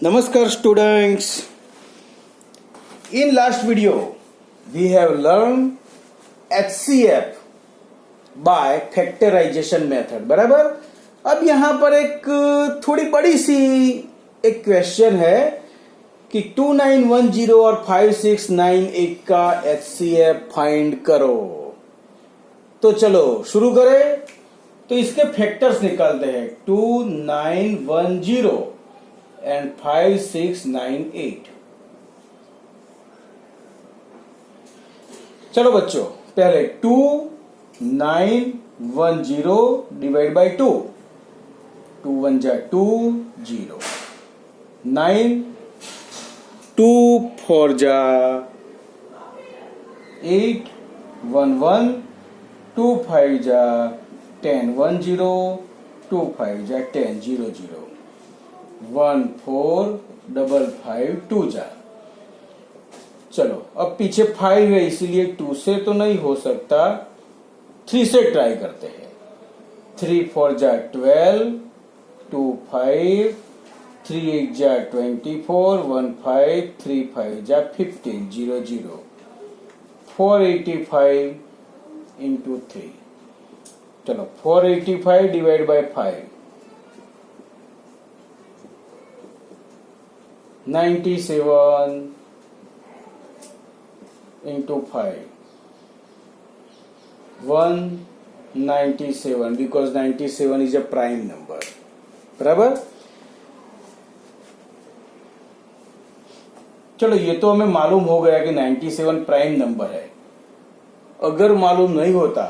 Namaskar students. In last video we have learned HCF by factorization method. बराबर. अब यहाँ पर एक थोड़ी बड़ी सी एक क्वेश्चन है कि 2910 और 5698 का HCF फाइंड करो. तो चलो शुरू करें. तो इसके फैक्टर्स निकालते हैं. 2910 and 5698. चलो बच्चों, पहले 2910 डिवाइड बाई 2. 2 1 जा 2 0. 9 2 4 जा 8 1 1 2 5 जा 10 1 0 2 5 जा 10 0 0 1 4 5 5 2 जा. चलो अब पीछे 5 है इसलिए 2 से तो नहीं हो सकता, 3 से ट्राई करते हैं. 3 4 जा 12 2 5 3 8 जा 24 1 5 3 5 जा 15 0 0 485 इंटू 3. चलो 485 divide by 5 97 into 5 197 because 97 is a prime number. बराबर. चलो ये तो हमें मालूम हो गया कि 97 प्राइम नंबर है. अगर मालूम नहीं होता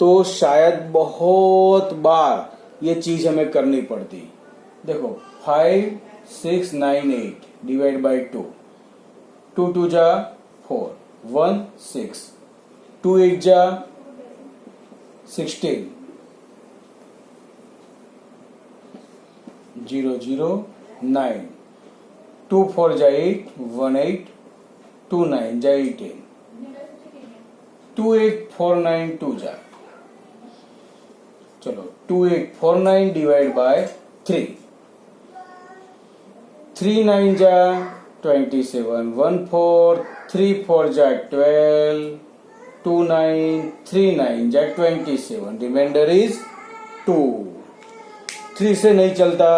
तो शायद बहुत बार ये चीज हमें करनी पड़ती. देखो 5 6 9 8 डिवाइड बाई 2. 2 2 जा 4 1 6 2 8 जा 16 0 0 9 2 4 जा 8 1 8 2 9 जा 18 2 8 4 9 2 जा. चलो 2 8 4 9 डिवाइड बाय 3. 3 9 जा 27 1 4 3 4 जा 12 2 9 3 9 जा 27. Reminder is 2. 3 से नहीं चलता,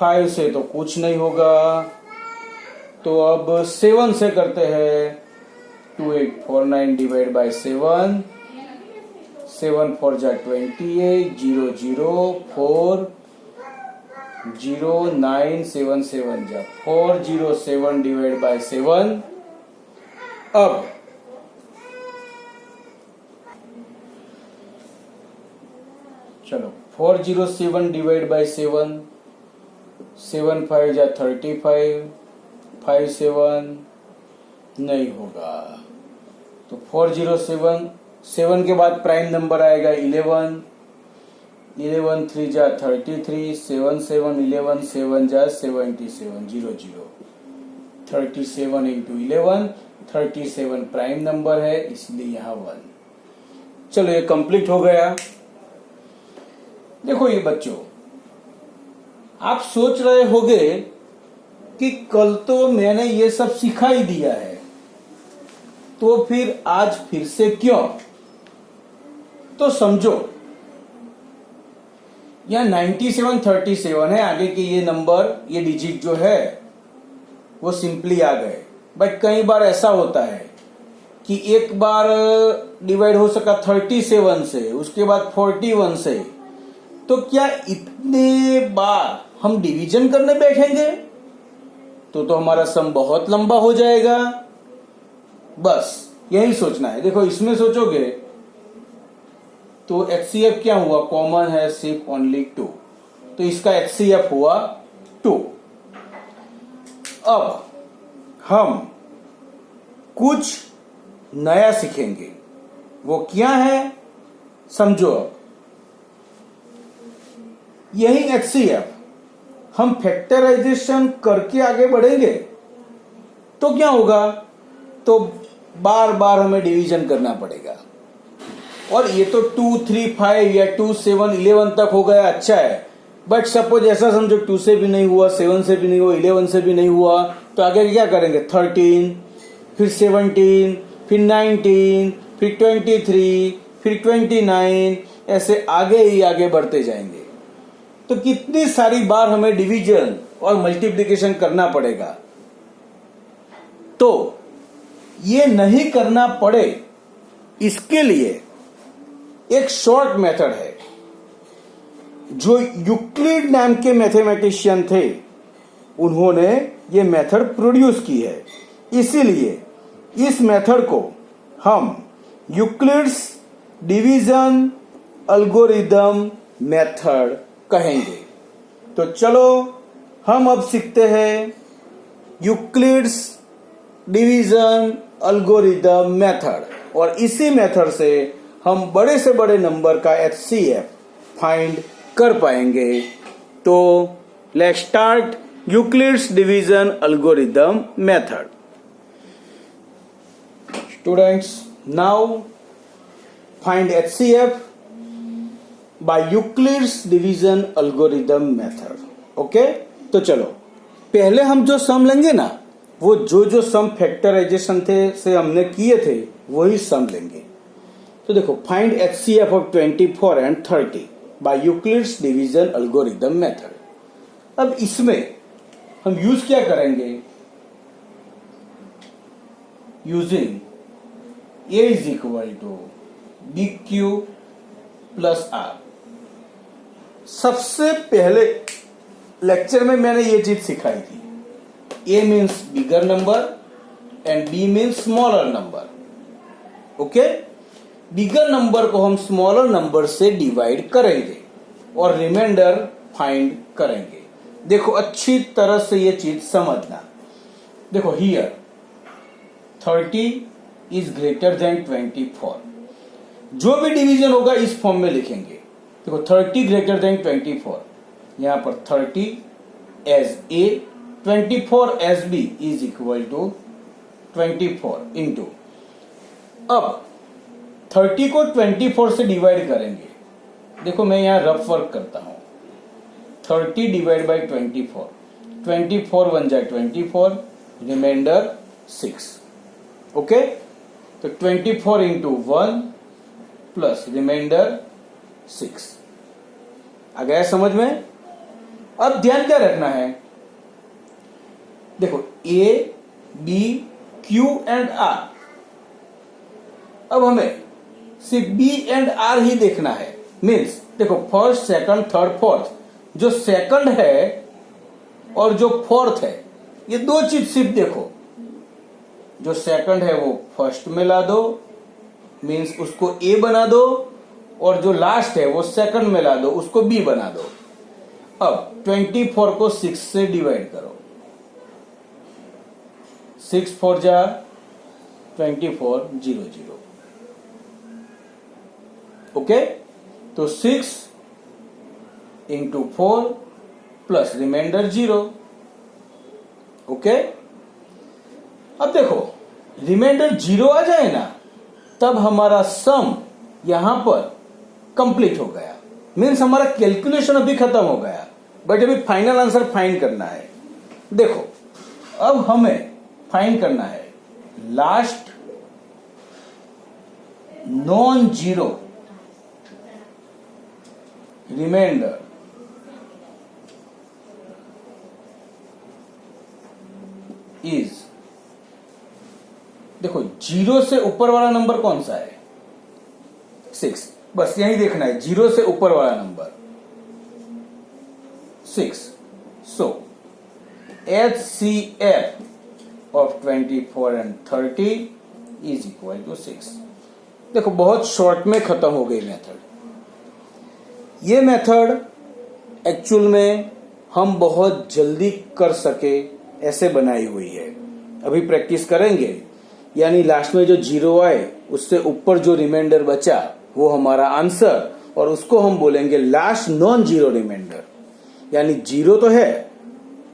5 से तो कुछ नहीं होगा. तो अब 7 से करते हैं. 2 8 4 9 डिवाइड बाय 7 7 4 जा 28 0 0 4 0 9 7 7 जा 407 डिवाइड बाय 7. अब चलो 407 डिवाइड बाय 7 7 5 जा 35 5 7 नहीं होगा. तो 407 7 के बाद प्राइम नंबर आएगा 11 11 3 जा 33 7 7 11 7 जा 77 0 0 37 इंटू 11 37 प्राइम नंबर है इसलिए यहाँ 1. चलो ये कंप्लीट हो गया. देखो ये बच्चों, आप सोच रहे होंगे कि कल तो मैंने ये सब सिखा ही दिया है, तो फिर आज फिर से क्यों? तो समझो यहाँ 97 37 है, आगे के ये नंबर ये डिजिट जो है वो सिंपली आ गए. बट कई बार ऐसा होता है कि एक बार डिवाइड हो सका 37 से, उसके बाद 41 से. तो क्या इतने बार हम डिवीजन करने बैठेंगे तो हमारा सम बहुत लंबा हो जाएगा. बस यही सोचना है. देखो इसमें सोचोगे तो HCF क्या हुआ, कॉमन है सिर्फ ओनली 2, तो इसका HCF हुआ 2. अब हम कुछ नया सीखेंगे. वो क्या है समझो. अब यही HCF हम फैक्टराइजेशन करके आगे बढ़ेंगे तो क्या होगा, तो बार बार हमें डिवीजन करना पड़ेगा. और ये तो 2 3 5 या 2 7 11 तक हो गया, अच्छा है. बट सपोज ऐसा समझो 2 से भी नहीं हुआ, 7 से भी नहीं हुआ, 11 से भी नहीं हुआ, तो आगे क्या करेंगे? 13, फिर 17, फिर 19, फिर 23, फिर 29, ऐसे आगे ही आगे बढ़ते जाएंगे। तो कितनी सारी बार हमें डिवीजन और मल्टीप्लिकेशन करना पड़ेगा। तो ये नहीं करना पड़े, इसके लिए एक शॉर्ट मेथड है जो यूक्लिड नाम के मैथमेटिशियन थे, उन्होंने ये मेथड प्रोड्यूस की है। इसीलिए इस मेथड को हम यूक्लिड्स डिवीजन एल्गोरिदम मेथड कहेंगे। तो चलो हम अब सीखते हैं यूक्लिड्स डिवीजन एल्गोरिदम मेथड, और इसी मेथड से हम बड़े से बड़े नंबर का HCF फाइंड कर पाएंगे। तो let's start Euclid's division algorithm method. Students, now find HCF by Euclid's division algorithm method। Okay, तो चलो पहले हम जो सम लेंगे ना, वो जो सम फैक्टराइजेशन थे से हमने किए थे वही सम लेंगे। तो देखो, find HCF of 24 and 30 by Euclid's division algorithm method। अब इसमें हम यूज क्या करेंगे? Using A is equal to BQ plus R। सबसे पहले लेक्चर में मैंने ये चीज सिखाई थी। A means bigger number and B means smaller number. Okay, bigger number को हम स्मॉलर नंबर से डिवाइड करेंगे और रिमाइंडर फाइंड करेंगे। देखो, अच्छी तरह से ये चीज समझना। देखो, हियर 30 इज ग्रेटर देन 24। जो भी डिवीजन होगा इस फॉर्म में लिखेंगे। देखो, 30 ग्रेटर देन 24, यहां पर 30 as A, 24 as B is equal to 24 into, अब 30 को 24 से डिवाइड करेंगे। देखो, मैं यहां रफ वर्क करता हूं। 30 डिवाइड बाई 24, 24 1 जा 24, रिमाइंडर 6। ओके, तो 24 इंटू 1 प्लस रिमाइंडर 6। आ गया समझ में? अब ध्यान क्या रखना है? देखो, A, B, Q and R। अब हमें सिर्फ B एंड R ही देखना है। मीन्स देखो, फर्स्ट, सेकंड, थर्ड, फोर्थ, जो सेकंड है और जो फोर्थ है, ये दो चीज सिर्फ देखो। जो सेकंड है वो फर्स्ट में ला दो, मीन्स उसको A बना दो, और जो लास्ट है वो सेकंड में ला दो, उसको B बना दो। अब 24 को 6 से डिवाइड करो। 6 4 जा 24, 0 0। ओके, तो 6 इंटू 4 प्लस रिमाइंडर 0। ओके, अब देखो, रिमाइंडर 0 आ जाए ना, तब हमारा सम यहां पर कंप्लीट हो गया। मीन्स हमारा कैलकुलेशन अभी खत्म हो गया, बट अभी फाइनल आंसर फाइंड करना है। देखो, अब हमें फाइंड करना है last non zero reminder is, देखो, 0 से ऊपर वाला नंबर कौन सा है? 6। बस यही देखना है, 0 से ऊपर वाला number 6। So HCF of 24 and 30 is equal to 6। देखो, बहुत शॉर्ट में खत्म हो गई मेथड। ये मेथड एक्चुअल में हम बहुत जल्दी कर सके ऐसे बनाई हुई है। अभी प्रैक्टिस करेंगे, यानी लास्ट में जो 0 आए उससे ऊपर जो रिमाइंडर बचा वो हमारा आंसर, और उसको हम बोलेंगे लास्ट नॉन जीरो रिमाइंडर। यानी 0 तो है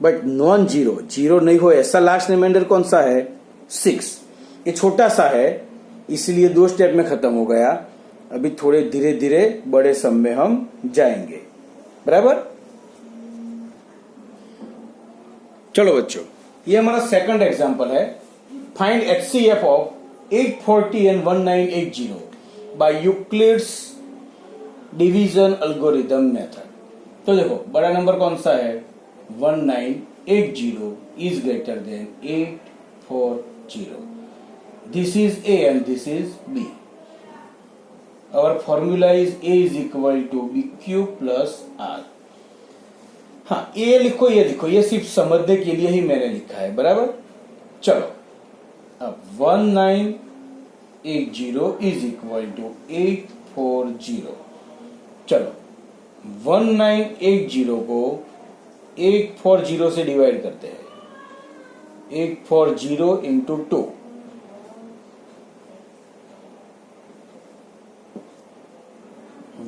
बट नॉन जीरो, 0 नहीं हो ऐसा लास्ट रिमाइंडर कौन सा है? 6। ये छोटा सा है, इसलिए 2 स्टेप में खत्म हो गया। अभी थोड़े धीरे धीरे बड़े सम में हम जाएंगे। बराबर? चलो बच्चों, ये हमारा सेकंड एग्जांपल है। Find HCF of 840 and 1980 by Euclid's division algorithm method. तो देखो बड़ा नंबर कौन सा है, 1980 is greater than 840। This is A and this is B. Our formula is A is equal to BQ plus R. हाँ, ये लिखो, ये लिखो, ये सिर्फ समझने के लिए ही मैंने लिखा है, बराबर। चलो अब 1980 इज इक्वल टू 840। चलो 1980 को 840 से डिवाइड करते हैं। 840 इंटू 2,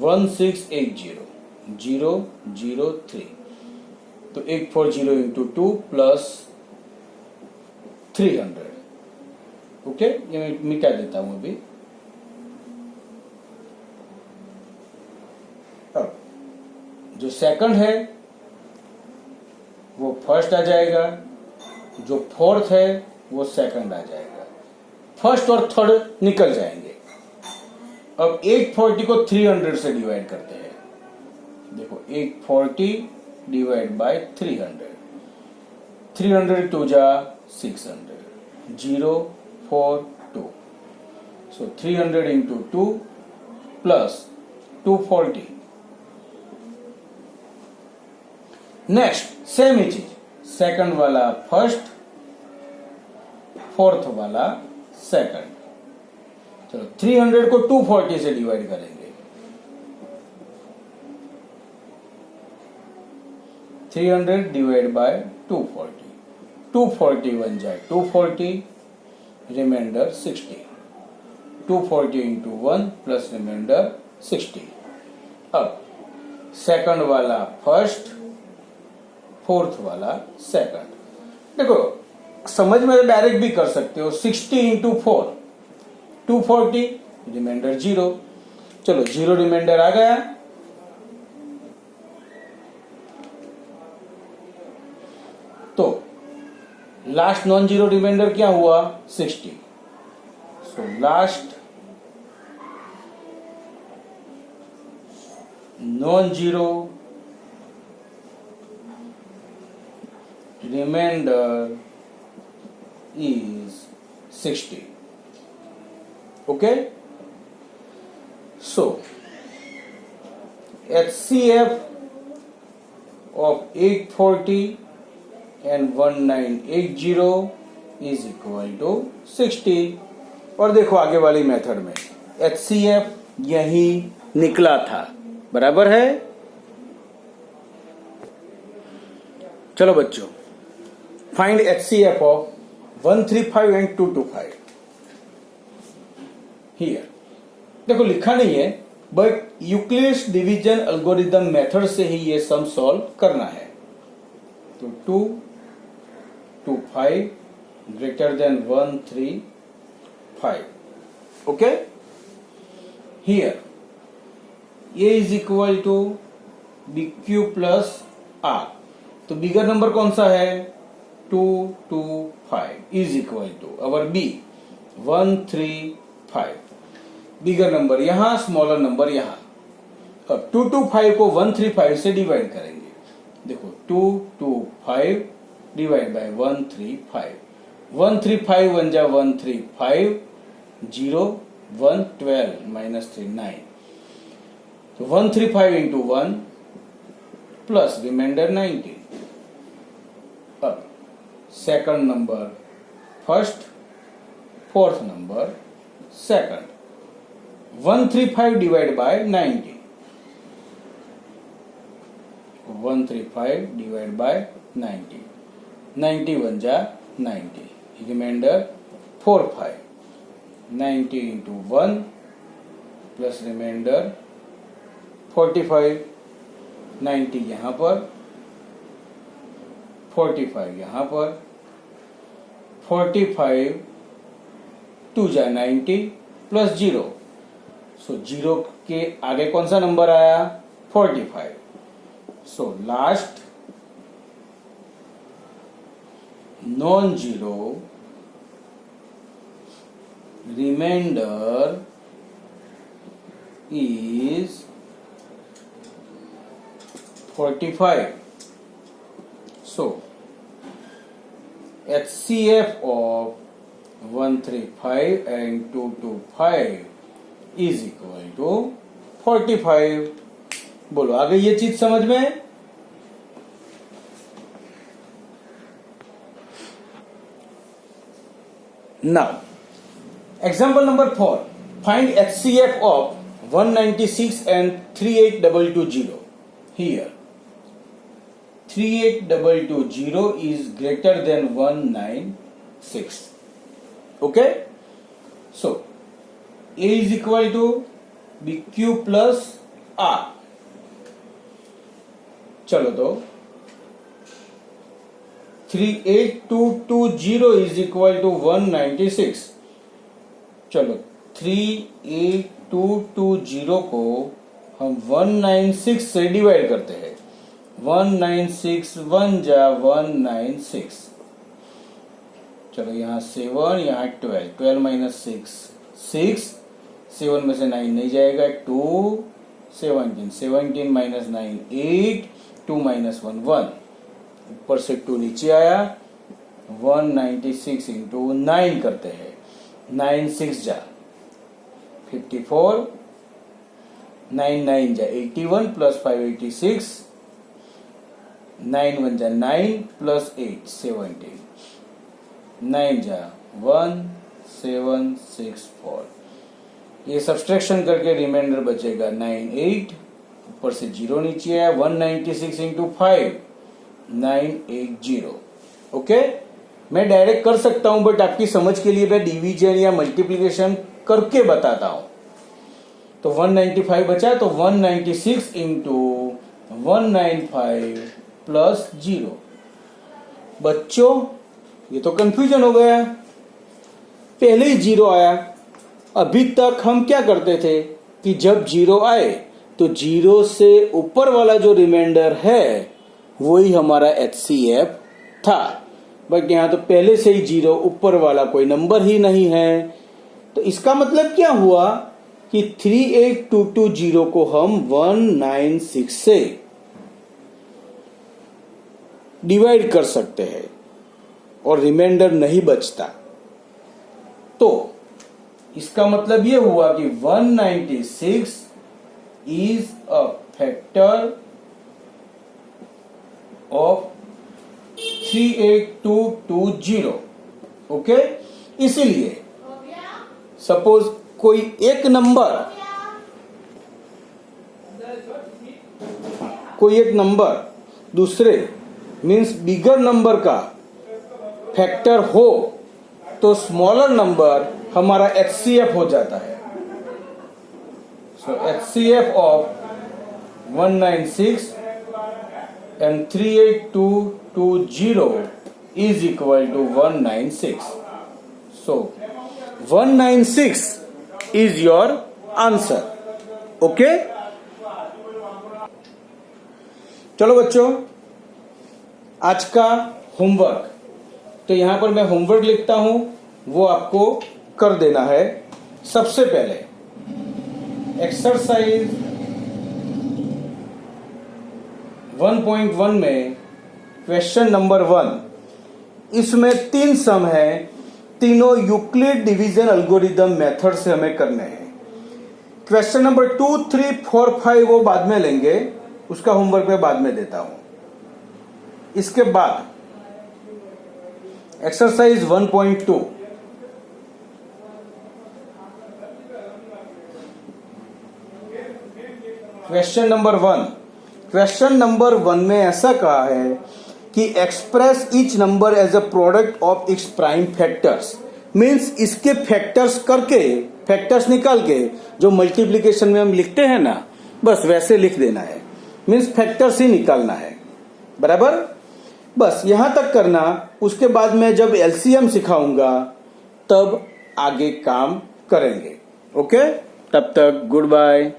1680 003। तो 840 इंटू 2 प्लस 300। ओके, ये मैं क्या देता हूं अभी। अब जो सेकंड है वो फर्स्ट आ जाएगा, जो फोर्थ है वो सेकंड आ जाएगा, फर्स्ट और थर्ड निकल जाएंगे। अब 840 को 300 से डिवाइड करते हैं। देखो 840 डिवाइड बाय 300, 300 टू जा 600, 042। सो 300 इंटू 2 प्लस 240। नेक्स्ट सेम ही चीज, सेकंड वाला फर्स्ट, फोर्थ वाला सेकंड। चलो 300 को 240 से डिवाइड करेंगे। 300 डिवाइड बाय 240, 240 बन जाए 240, रिमाइंडर 60। 240 into 1 plus remainder 60। अब सेकंड वाला फर्स्ट, फोर्थ वाला सेकंड। देखो समझ में डायरेक्ट भी कर सकते हो। 60 इंटू 4 240, रिमाइंडर 0। चलो 0 रिमाइंडर आ गया। तो लास्ट नॉन जीरो रिमाइंडर क्या हुआ, 60। So last non zero remainder is 60. Okay, so HCF of 840 and 1980 is equal to 60। और देखो आगे वाली मेथड में HCF यही निकला था, बराबर है। चलो बच्चों, find HCF of 135 and 225। Here देखो लिखा नहीं है, but Euclid's division algorithm method से ही ये सम सॉल्व करना है। तो 2 to 5 greater than 1 3 5। Okay, here A is equal to BQ plus R। तो बिगर नंबर कौन सा है, 2 2 5 is equal to our B 1 3 5। Bigger number यहां, स्मॉलर नंबर यहां। अब 2 2 5 को 1 3 5 से डिवाइड करेंगे। देखो 2 2 5 डिवाइड बाय 1 3 5। 1 3 5 1 जा 1 3 5, 0 1 12 माइनस 3 9। तो 1 3 5 इंटू 1 प्लस रिमाइंडर 19। अब second number first, fourth number second. 135 divide by 90। 135 divide by 90, 90 बन जा 90, रिमाइंडर 4 5। 90 into 1 plus remainder 45। 90 यहां पर, 45 यहां पर, 45 2 जा 90 प्लस 0। सो 0 के आगे कौन सा नंबर आया, 45। So last non zero remainder is 45. So HCF of 135 and 225 is equal to 45. बोलो आ गई ये चीज समझ में? Now example number 4, find HCF of 196 and 38220. Here 38220 is greater than 196. Okay, so A is equal to BQ plus R. चलो तो 38220 is equal to 196. चलो 38220 को हम 196 से डिवाइड करते हैं. 196 1 जा 196. चलो यहाँ 7, यहाँ 12. 12 माइनस 6 7 में से 9 नहीं जाएगा. 2 17 17 माइनस 9 8 2 माइनस 1 1. ऊपर से 2 नीचे आया. 196 इंटू 9 करते हैं. 9 6 जा 54. 9 9 जा 81 प्लस 5 86. 9 1 जा 9 प्लस 8 17. 9 जा 1 7 6 4. ये सब्सट्रैक्शन करके रिमाइंडर बचेगा 9 8. ऊपर से 0 नीचे आया. 196 इंटू 5 980. ओके, मैं डायरेक्ट कर सकता हूं बट आपकी समझ के लिए मैं डिवीजन या मल्टीप्लिकेशन करके बताता हूं. तो 195 बचा तो 196 इंटू 195 प्लस 0. बच्चों ये तो कंफ्यूजन हो गया. पहले ही 0 आया. अभी तक हम क्या करते थे कि जब 0 आए तो 0 से ऊपर वाला जो रिमाइंडर है वही हमारा HCF था. बट यहां तो पहले से ही 0 ऊपर वाला कोई नंबर ही नहीं है. तो इसका मतलब क्या हुआ कि 38220 को हम 196 से डिवाइड कर सकते हैं और रिमाइंडर नहीं बचता. तो इसका मतलब ये हुआ कि 196 is a factor of 38220. Okay, इसीलिए सपोज कोई एक नंबर दूसरे मीन्स बिगर नंबर का फैक्टर हो तो स्मॉलर नंबर हमारा HCF हो जाता है. सो HCF of 196 and 38220 is equal to 196. So 196 is your answer. Okay? चलो बच्चों, आज का होमवर्क. तो यहां पर मैं होमवर्क लिखता हूं, वो आपको कर देना है. सबसे पहले एक्सरसाइज 1.1 में क्वेश्चन नंबर 1, इसमें 3 सम है. तीनों यूक्लिड डिवीजन एल्गोरिदम मेथड से हमें करने हैं. क्वेश्चन नंबर 2 3 4 5 वो बाद में लेंगे, उसका होमवर्क मैं बाद में देता हूं. इसके बाद exercise 1.2 question number 1. Question number 1 में ऐसा कहा है कि express each number as a product of its prime factors. Means इसके फैक्टर्स करके, फैक्टर्स निकाल के जो मल्टीप्लिकेशन में हम लिखते हैं ना, बस वैसे लिख देना है. मीन्स फैक्टर्स ही निकालना है. बराबर, बस यहां तक करना. उसके बाद में जब LCM सिखाऊंगा तब आगे काम करेंगे. ओके, तब तक गुड बाय.